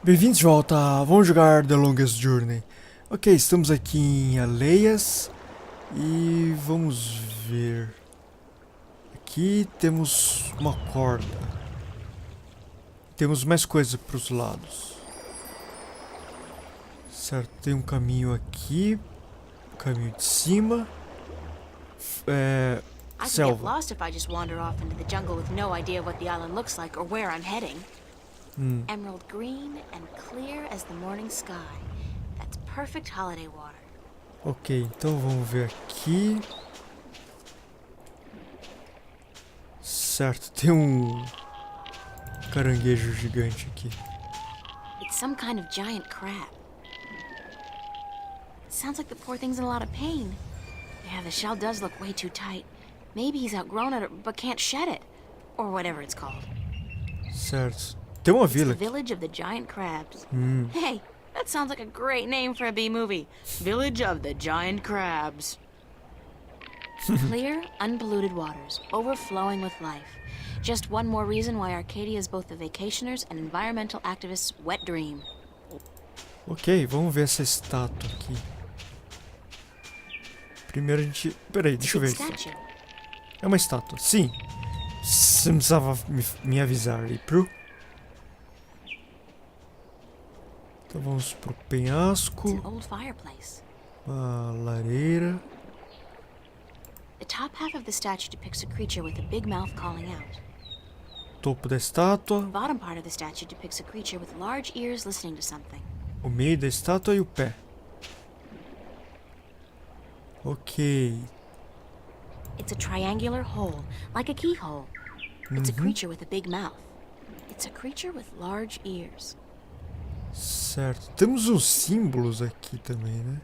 Bem-vindos de volta, vamos jogar The Longest Journey. Ok, estamos aqui em Alais e vamos ver. Aqui temos uma corda. Temos mais coisas para os lados. Certo, tem um caminho aqui, caminho de cima. I could get Selva. lost if I just wander off into the jungle with no idea what the island looks like or where I'm heading. Emerald green and clear as the morning sky. That's perfect holiday water. Ok, então vamos ver aqui. Certo, tem um caranguejo gigante aqui. It's some kind of giant crab. Sounds like the poor thing's in a lot of pain. Yeah, the shell does look way too tight. Maybe he's outgrown it but can't shed it. Or whatever it's called. Certo. Tem uma It's the vila aqui. village of the giant crabs. Hey, that sounds like a great name for a B-movie. Village of the Giant Crabs. Clear, unpolluted waters, overflowing with life. Just one more reason why Arcadia is both the vacationers' and environmental activists' wet dream. Ok, vamos ver essa estátua aqui. Primeiro a gente... Peraí, deixa eu ver. Statue. É uma estátua, sim. Você não precisava me avisar ali, pro. Então vamos pro It's penhasco. an old fireplace. Uma lareira. The top half of the statue depicts a creature with a big mouth calling out. Topo da estátua. The bottom part of the statue depicts a creature with large ears listening to something. O meio da estátua e o pé. Ok. It's a triangular hole, like a keyhole. It's a creature with a big mouth. It's a creature with large ears. Certo. Temos uns símbolos aqui também, né?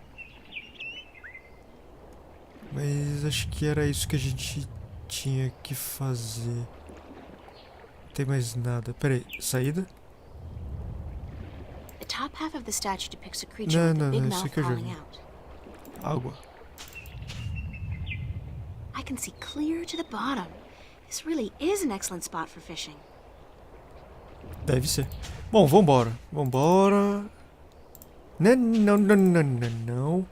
Mas acho que era isso que a gente tinha que fazer. Não tem mais nada. Peraí, saída? The top half of the statue depicts a creature Não, with a não, big não, isso mouth aqui eu já calling vi. out. Água. I can see clear to the bottom. This really is an excellent spot for fishing. Deve ser. Bom, vambora. Vambora. Não, não, não, não, não, não.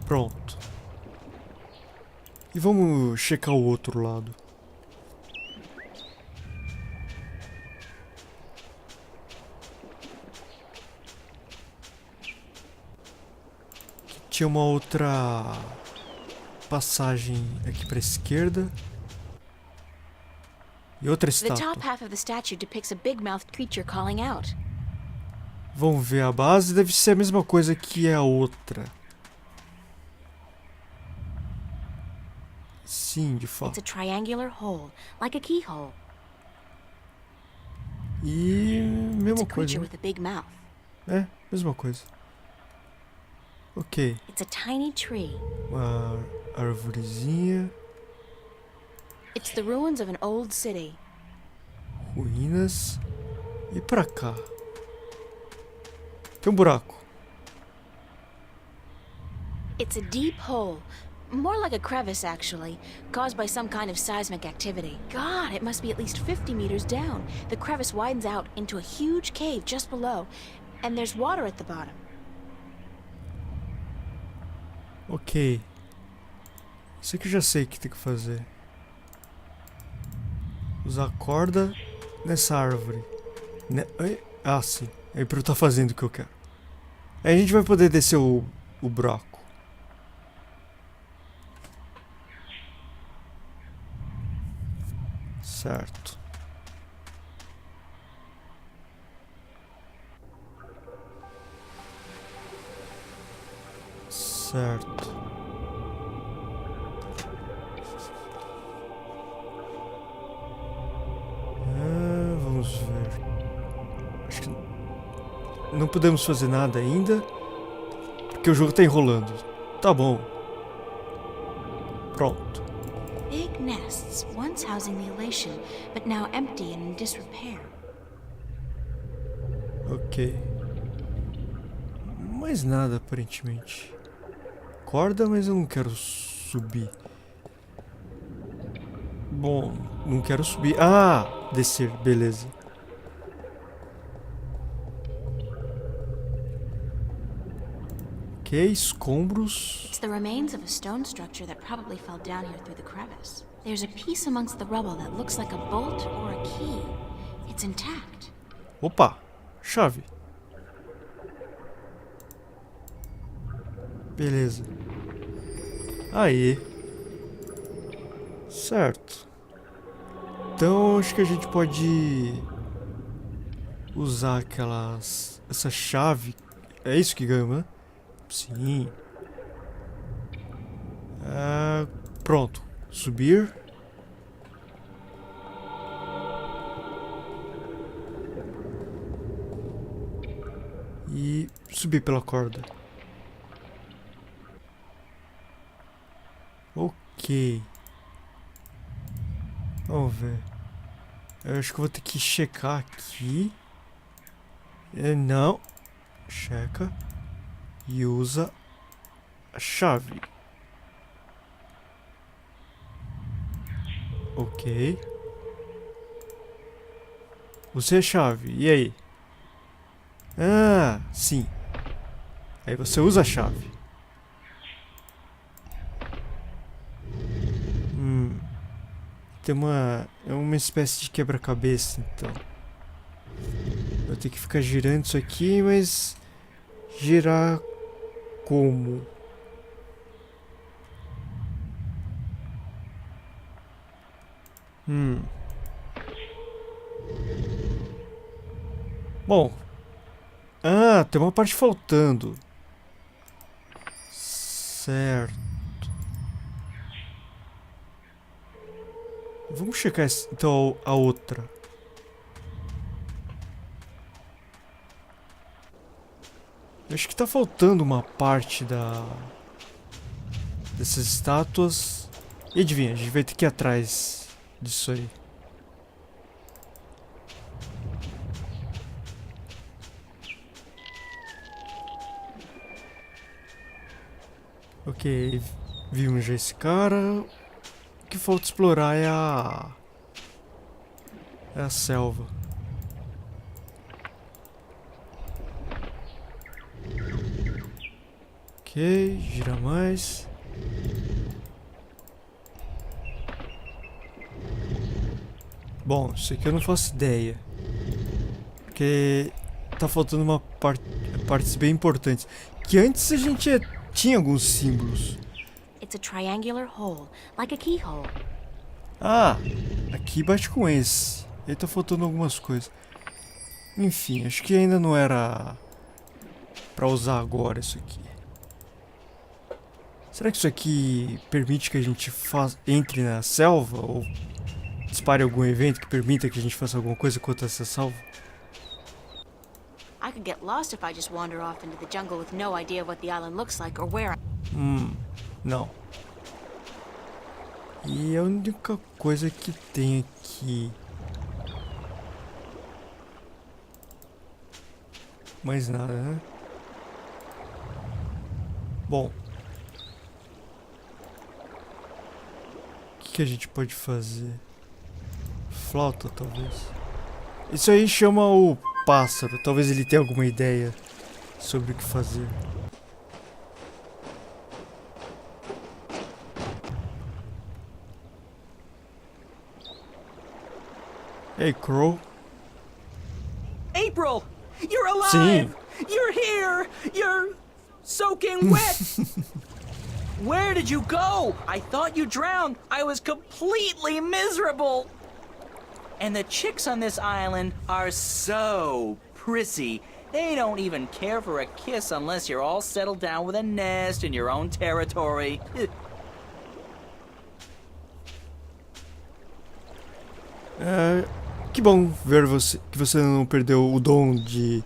Pronto. E vamos checar o outro lado. Tinha uma outra passagem aqui pra esquerda. E outra The top estátua. half of the statue depicts a big-mouthed creature calling out. Vamos ver a base. Deve ser a mesma coisa que a outra. Sim, de It's fato. a triangular hole, like a keyhole. E It's mesma a coisa. creature Né? with a big mouth. É, mesma coisa. Ok. It's a tiny tree. Uma arvorezinha. It's the ruins of an old city. Ruínas. E pra cá? Tem um buraco. It's a deep hole. More like a crevice, actually, caused by some kind of seismic activity. God, it must be at least 50 meters down. The crevice widens out into a huge cave just below, and there's water at the bottom. Ok. Isso aqui eu já sei o que tem que fazer. Usar corda nessa árvore. Ah, sim. É pra eu estar fazendo o que eu quero. Aí a gente vai poder descer o buraco. Certo. Certo. Vamos ver. Acho que não podemos fazer nada ainda, porque o jogo tá enrolando. Tá bom. Pronto. Big nests, once housing the elation, but now empty and in disrepair. Ok. Mais nada, aparentemente. Corda, mas eu não quero subir. Bom, não quero subir. Ah, descer, beleza. Ok, escombros. It's the remains of a stone structure that probably fell down here through the crevice. There's a piece amongst the rubble that looks like a bolt or a key. It's intact. Opa, chave. Beleza. Aí. Certo. Então acho que a gente pode usar essa chave. É isso que ganhamos, né? Sim. Pronto. Subir. E subir pela corda. Ok. Vamos ver. Eu acho que eu vou ter que checar aqui. Não. Checa. E usa a chave. Ok. Você é a chave. E aí? Ah, sim. Aí você usa a chave. Tem uma espécie de quebra-cabeça, então. Eu tenho que ficar girando isso aqui, mas girar como? Bom. Ah, tem uma parte faltando. Certo. Vamos checar então a outra. Eu acho que tá faltando uma parte dessas estátuas. E adivinha, a gente vai ter que ir atrás disso aí. Ok, vimos já esse cara. O que falta explorar é a selva. Ok, gira mais. Bom, isso aqui eu não faço ideia. Porque tá faltando partes bem importantes. Que antes a gente tinha alguns símbolos. It's a triangular hole, like a keyhole. Ah, aqui bate com esse. Aí tá faltando algumas coisas. Enfim, acho que ainda não era pra usar agora isso aqui. Será que isso aqui permite que a gente entre na selva? Ou dispare algum evento que permita que a gente faça alguma coisa contra essa selva? I could get lost if I just wander off into the jungle with no idea what the island looks like or where Não. E a única coisa que tem aqui... Mais nada, né? Bom. O que a gente pode fazer? Flauta, talvez. Isso aí chama o pássaro. Talvez ele tenha alguma ideia sobre o que fazer. Hey, Crow. April! You're alive! Sim. You're here! You're soaking wet! Where did you go? I thought you drowned. I was completely miserable. And the chicks on this island are so prissy. They don't even care for a kiss unless you're all settled down with a nest in your own territory. Que bom ver que você não perdeu o dom de...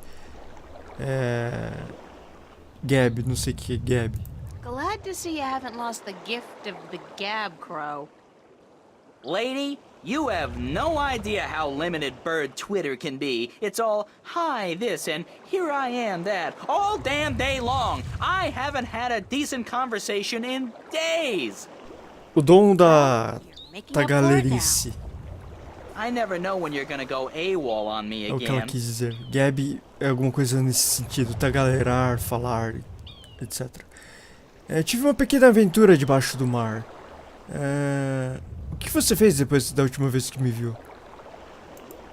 Gab, não sei o que é Gab. Glad to see you haven't lost the gift of the gab, Crow. Lady, you have no idea how limited bird Twitter can be. It's all, hi this and here I am that, all damn day long. I haven't had a decent conversation in days. O dom da Making up for it now. galerice. I never know when you're gonna go AWOL on me É o que ela again. quis dizer. Gab é alguma coisa nesse sentido. Tagalerar, falar. etc. Tive uma pequena aventura debaixo do mar. O que você fez depois da última vez que me viu?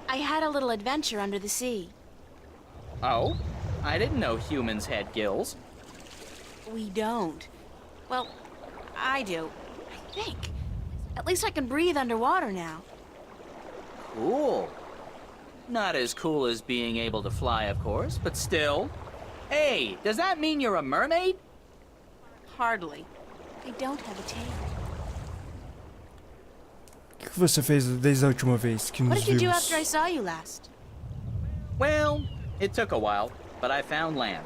I had a little adventure under the sea. Oh? I didn't know humans had gills. We don't. Well, I do. I think. At least I can breathe underwater now. Cool. Not as cool as being able to fly, of course, but still. Hey, does that mean you're a mermaid? Hardly. I don't have a tail. O que você fez desde a última vez que What nos did you do vimos? after I saw you last? Well, it took a while, but I found land.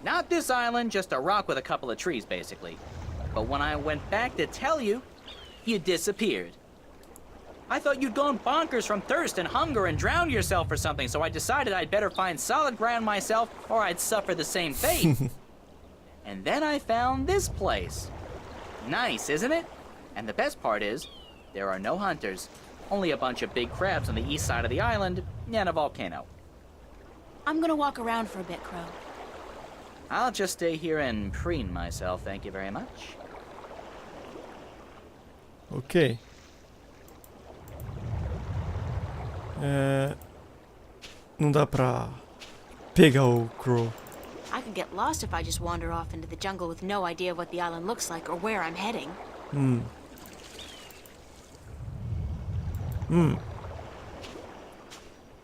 Not this island, just a rock with a couple of trees, basically. But when I went back to tell you, you disappeared. I thought you'd gone bonkers from thirst and hunger and drowned yourself or something, so I decided I'd better find solid ground myself or I'd suffer the same fate. And then I found this place. Nice, isn't it? And the best part is, there are no hunters. Only a bunch of big crabs on the east side of the island and a volcano. I'm gonna walk around for a bit, Crow. I'll just stay here and preen myself, thank you very much. Ok. Não dá pra pegar o Crow. I could get lost if I just wander off into the jungle with no idea of what the island looks like or where I'm heading.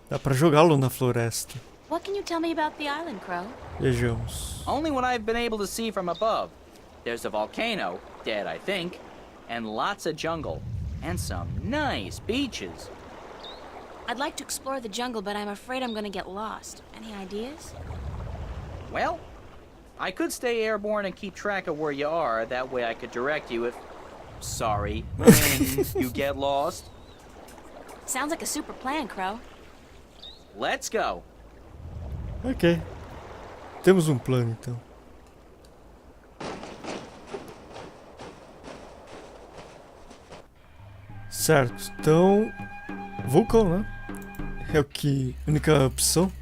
Dá pra jogá-lo na floresta. What can you tell me about the island, Crow? Vejamos. Only what I've been able to see from above. There's a volcano, dead I think, and lots of jungle, and some nice beaches. I'd like to explore the jungle, but I'm afraid I'm gonna get lost. Any ideas? Well, I could stay airborne and keep track of where you are. That way I could direct you if... Sorry, when you get lost. Sounds like a super plan, Crow. Let's go. Ok. Temos um plano, então. Certo, então... Vulcão, né? É o que... única opção.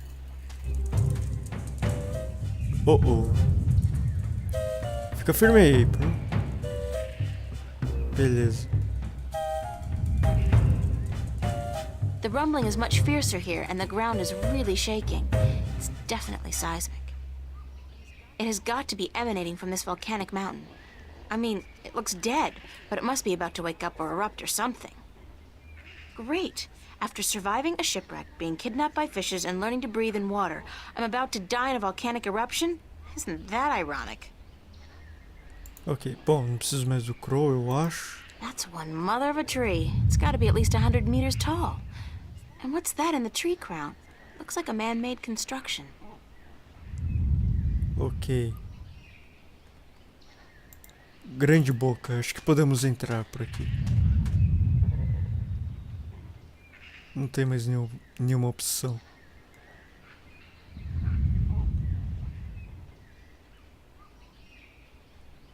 Oh. Fica firme aí, pô. Beleza. The rumbling is much fiercer here, and the ground is really shaking. It's definitely seismic. It has got to be emanating from this volcanic mountain. I mean, it looks dead, but it must be about to wake up or erupt or something. Great. After surviving a shipwreck, being kidnapped by fishes, and learning to breathe in water, I'm about to die in a volcanic eruption? Isn't that ironic? Ok, bom, não preciso mais do Crow, eu acho. That's one mother of a tree. It's got to be at least 100 meters tall. And what's that in the tree crown? Looks like a man-made construction. Ok. Grande boca, acho que podemos entrar por aqui. Não tem mais nenhuma opção.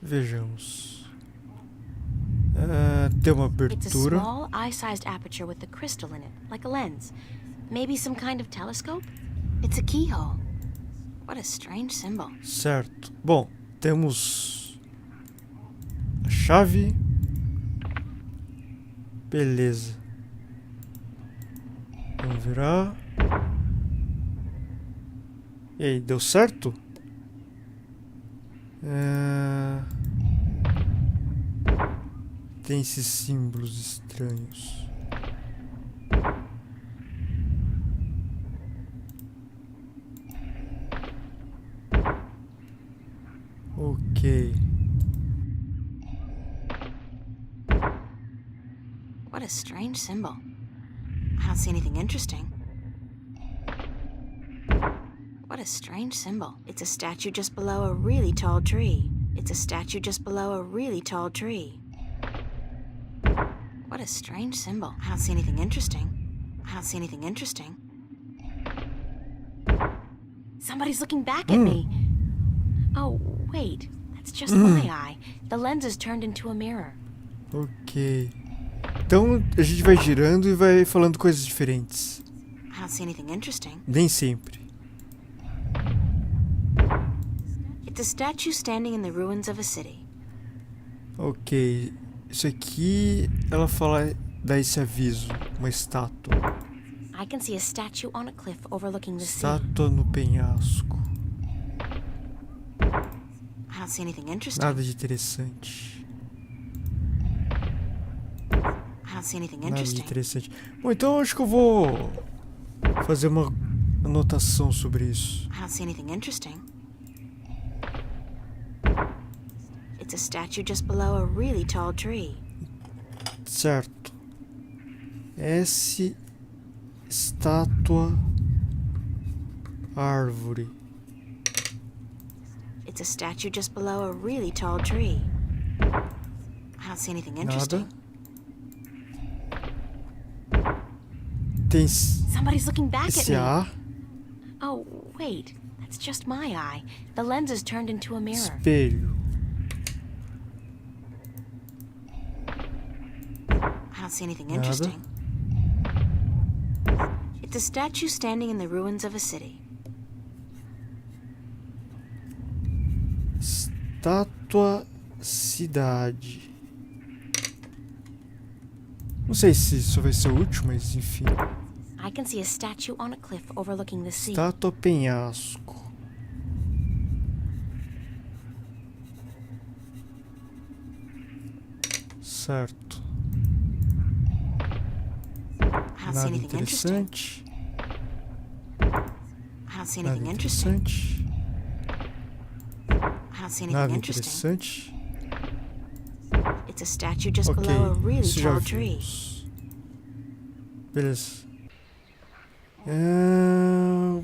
Vejamos. Tem uma It's a abertura. small, eye-sized aperture with a crystal in it, like a lens. Maybe some kind of telescope? It's a keyhole. What a strange symbol. Certo. Bom, temos a chave. Beleza. Vamos virar. E aí, deu certo? Tem esses símbolos estranhos. Ok. What a strange symbol. I don't see anything interesting. What a strange symbol. It's a statue just below a really tall tree. It's a statue just below a really tall tree. What a strange symbol. I don't see anything interesting. I don't see anything interesting. Somebody's looking back at me. Oh, wait. That's just my eye. The lens is turned into a mirror. Ok. Então a gente vai girando e vai falando coisas diferentes. I don't see anything interesting. Nem sempre. It's a statue standing in the ruins of a city. Ok. Isso aqui, ela fala, dá esse aviso. Uma estátua. I can see a statue on a cliff overlooking the sea. Estátua no penhasco. I don't see anything interesting. Nada de interessante. I don't see anything Nada de interesting. interessante. Bom, então eu acho que eu vou fazer uma anotação sobre isso. I don't see anything interesting. It's a statue just below a really tall tree. Certo. S. Estátua. Árvore. It's a statue just below a really tall tree. I don't see anything interesting. Nada. Tem Somebody's looking back at esse me. A. Oh, wait. That's just my eye. The lens is turned into a mirror. Espelho. I don't see anything Nada. interesting. It's a statue standing in the ruins of a city. Estátua. Cidade. Não sei se isso vai ser útil, mas enfim. I can see a statue on a cliff overlooking the sea. Estátua penhasco. Certo. I don't see Nada anything interesting. interessante. I don't see Nada anything interesting. interessante. I don't see anything Nada interesting. interessante. It's a statue just Ok, below a really isso já tall tree. vimos. Beleza.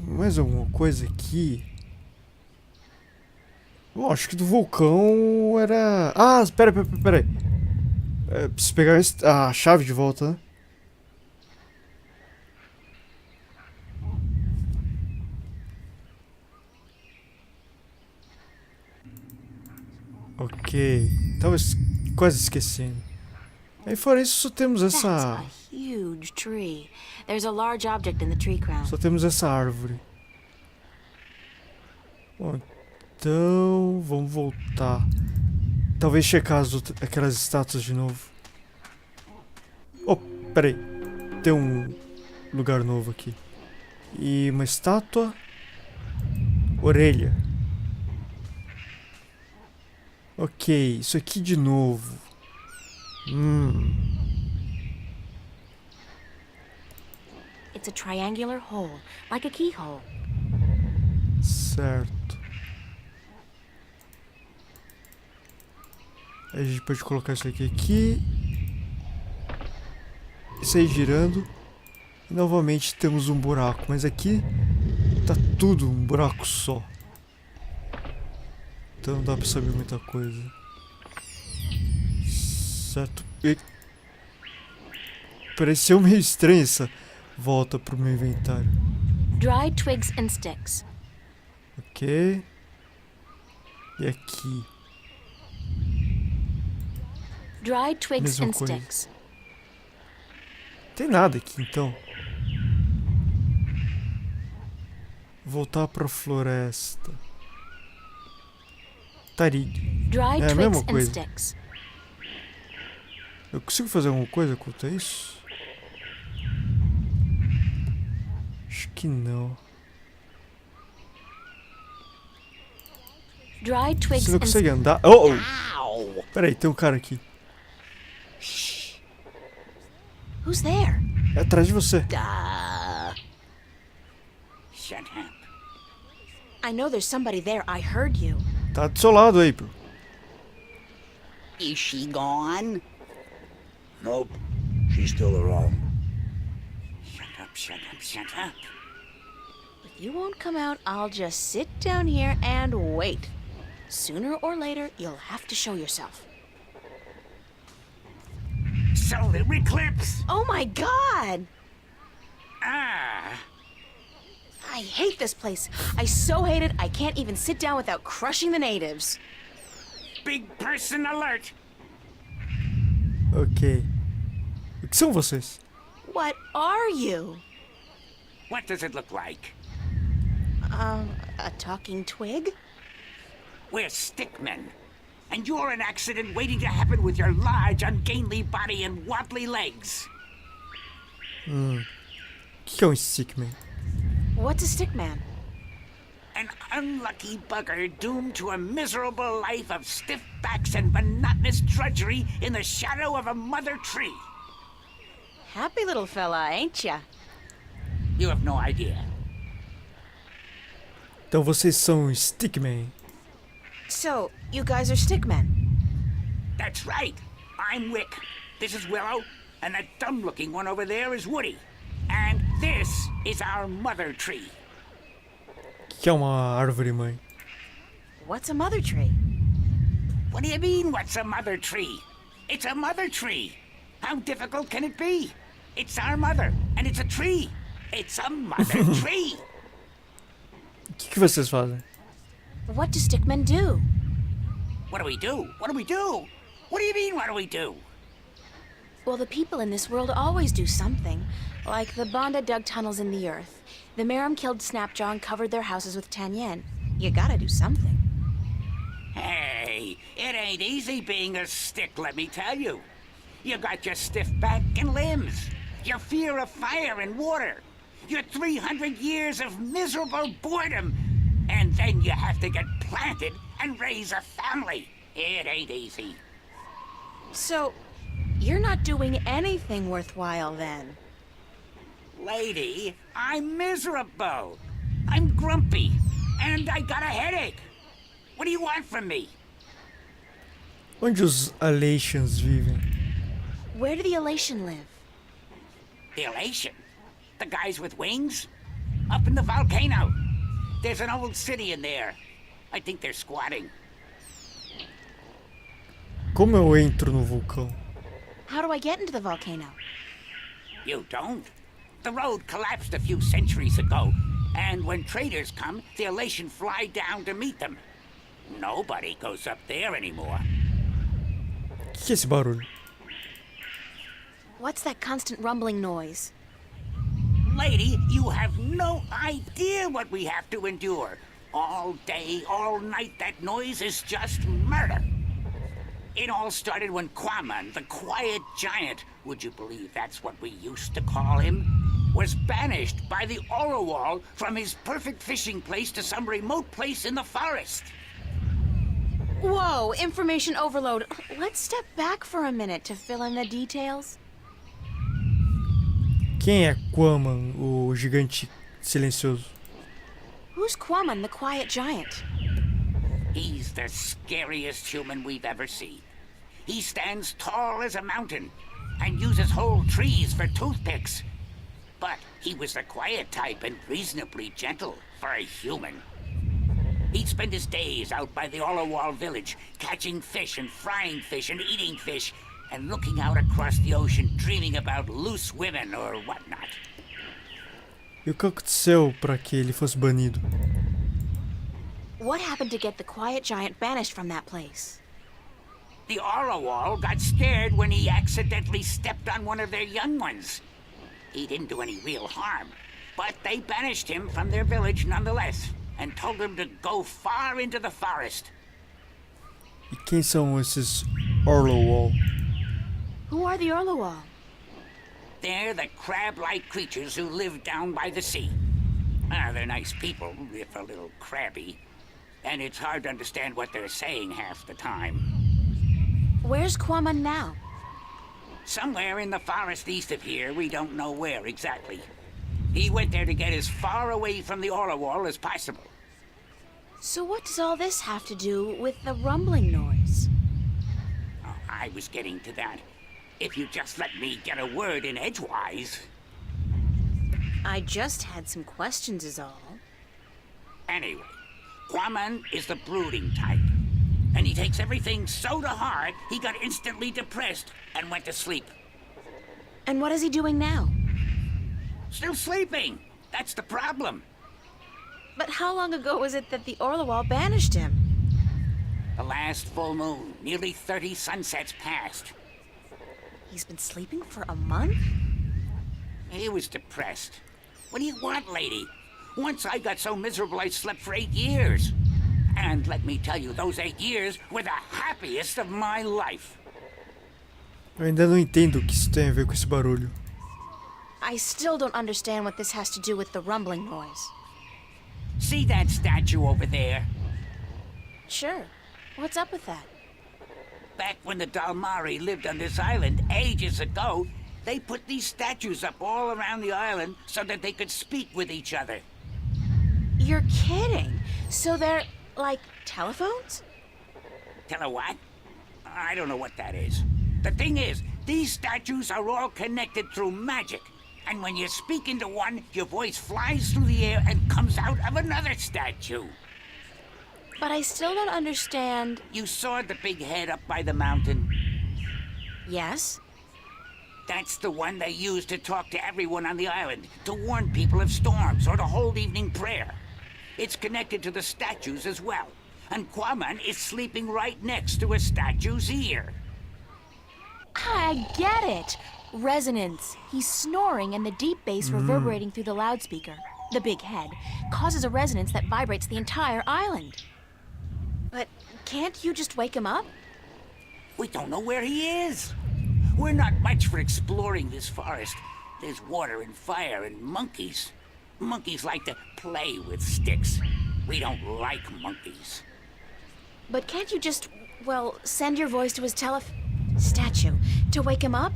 Mais alguma coisa aqui? Bom, acho que do vulcão era... Ah, pera aí. Preciso pegar a chave de volta, né? Ok. Tava quase esquecendo. Aí fora isso, só temos That's essa... a huge tree. There's a large object in the tree crown. Só temos essa árvore. Bom, então... Vamos voltar. Talvez checar aquelas estátuas de novo. Oh, peraí. Tem um lugar novo aqui. E uma estátua. Orelha. Ok, isso aqui de novo. It's a triangular hole, like a keyhole. Certo. Aí a gente pode colocar isso aqui. Isso aí girando. E novamente temos um buraco. Mas aqui tá tudo um buraco só. Então não dá pra saber muita coisa. Certo. E... pareceu meio estranho essa volta pro meu inventário. Dried twigs and sticks. Ok. E aqui. Dried twigs Mesma and coisa. sticks. Tem nada aqui então. Voltar pra floresta. Tarilho. Dried É a twigs mesma and coisa. sticks. Eu consigo fazer alguma coisa quanto a isso? Acho que não. Dried twigs Você não and consegue andar? Oh! Ow! Peraí, tem um cara aqui. Who's there? É atrás de você. Shut up. I know there's somebody there. I heard you. Tá do seu lado aí, bro. Is she gone? Nope, she's still around. Shut up, shut up, shut up. If you won't come out, I'll just sit down here and wait. Sooner or later, you'll have to show yourself. Solar eclipse! Oh my god! Ah! I hate this place. I so hate it, I can't even sit down without crushing the natives. Big person alert! Ok. O que são vocês? What are you? What does it look like? A talking twig? We're stickmen. And you're an accident waiting to happen with your large, ungainly body and wobbly legs. O que é um stickman? What's a stickman? An unlucky bugger doomed to a miserable life of stiff backs and monotonous drudgery in the shadow of a mother tree. Happy little fella, ain't ya? You have no idea. Então vocês são stickman. So, you guys are stickmen? That's right. I'm Wick. This is Willow. And that dumb-looking one over there is Woody. And this is our mother tree. O que é uma árvore mãe? What's a mother tree? What do you mean, what's a mother tree? It's a mother tree. How difficult can it be? It's our mother, and it's a tree. It's a mother tree. O que vocês fazem? What do stickmen do? What do we do? What do we do? What do you mean, what do we do? Well, the people in this world always do something. Like the Banda dug tunnels in the earth. The Merim killed Snapjaw and covered their houses with Tanyan. You gotta do something. Hey, it ain't easy being a stick, let me tell you. You got your stiff back and limbs, your fear of fire and water, your 300 years of miserable boredom, and then you have to get planted and raise a family. It ain't easy. So, you're not doing anything worthwhile then. Lady, I'm miserable. I'm grumpy, and I got a headache. What do you want from me? Onde os Alations vivem? Where do the Elation live? The Elation? The guys with wings? Up in the volcano. There's an old city in there. I think they're squatting. Como eu entro no vulcão? How do I get into the volcano? You don't. The road collapsed a few centuries ago, and when traders come, the Elation fly down to meet them. Nobody goes up there anymore. O que é esse barulho? What's that constant rumbling noise? Lady, you have no idea what we have to endure. All day, all night, that noise is just murder. It all started when Quaman, the quiet giant, would you believe that's what we used to call him, was banished by the Orowal from his perfect fishing place to some remote place in the forest. Whoa, information overload. Let's step back for a minute to fill in the details. Quem é Quaman, o gigante silencioso? Who's Quaman, the quiet giant? He's the scariest human we've ever seen. He stands tall as a mountain and uses whole trees for toothpicks. But he was the quiet type and reasonably gentle for a human. He'd spend his days out by the Olawal village, catching fish and frying fish and eating fish, and looking out across the ocean, dreaming about loose women or whatnot. E o que aconteceu para que ele fosse banido? What happened to get the quiet giant banished from that place? The Olawal got scared when he accidentally stepped on one of their young ones. He didn't do any real harm, but they banished him from their village nonetheless, and told him to go far into the forest. E quem são esses Orlowall? Who are the Orlowal? They're the crab-like creatures who live down by the sea. They're nice people, if a little crabby. And it's hard to understand what they're saying half the time. Where's Quaman now? Somewhere in the forest east of here, we don't know where exactly. He went there to get as far away from the Orowal as possible. So what does all this have to do with the rumbling noise? Oh, I was getting to that. If you just let me get a word in edgewise. I just had some questions is all. Anyway, Quaman is the brooding type. And he takes everything so to heart, he got instantly depressed and went to sleep. And what is he doing now? Still sleeping. That's the problem. But how long ago was it that the Orlowal banished him? The last full moon, nearly 30 sunsets passed. He's been sleeping for a month? He was depressed. What do you want, lady? Once I got so miserable I slept for 8 years. And let me tell you, those 8 years were the happiest of my life. Eu ainda não entendo o que isso tem a ver com esse barulho. I still don't understand what this has to do with the rumbling noise. See that statue over there? Sure. What's up with that? Back when the Dalmari lived on this island ages ago, they put these statues up all around the island so that they could speak with each other. You're kidding. So they're like telephones? Tell her what? I don't know what that is. The thing is, these statues are all connected through magic. And when you speak into one, your voice flies through the air and comes out of another statue. But I still don't understand. You saw the big head up by the mountain? Yes? That's the one they use to talk to everyone on the island, to warn people of storms or to hold evening prayer. It's connected to the statues as well. And Quaman is sleeping right next to a statue's ear. I get it. Resonance. He's snoring and the deep bass reverberating through the loudspeaker, the big head, causes a resonance that vibrates the entire island. But can't you just wake him up? We don't know where he is. We're not much for exploring this forest. There's water and fire and monkeys. Monkeys like to play with sticks. We don't like monkeys. But can't you just, well, send your voice to his statue to wake him up?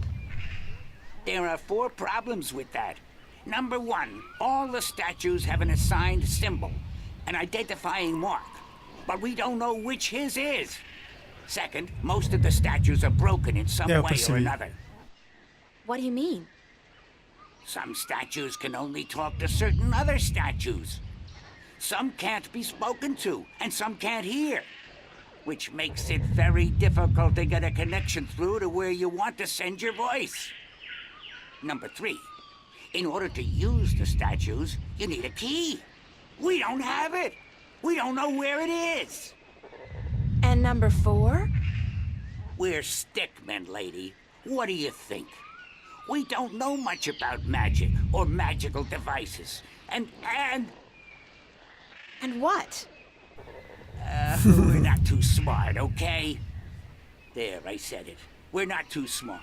There are 4 problems with that. Number 1, all the statues have an assigned symbol, an identifying mark, but we don't know which his is. Second, most of the statues are broken in some way or another. What do you mean? Some statues can only talk to certain other statues. Some can't be spoken to, and some can't hear, which makes it very difficult to get a connection through to where you want to send your voice. Number 3, in order to use the statues, you need a key. We don't have it. We don't know where it is. And number 4? We're stickmen, lady. What do you think? We don't know much about magic or magical devices. And what? we're not too smart, okay? There, I said it. We're not too smart.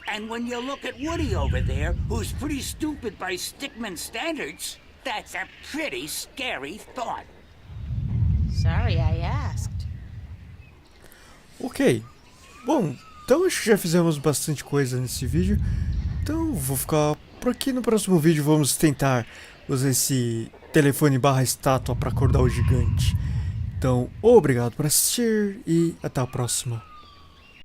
And when you look at Woody over there, who's pretty stupid by stickman standards, that's a pretty scary thought. Sorry I asked. Ok. Bom, então acho que já fizemos bastante coisa nesse vídeo. Então vou ficar por aqui. No próximo vídeo vamos tentar usar esse telefone barra estátua para acordar o gigante. Então, obrigado por assistir e até a próxima.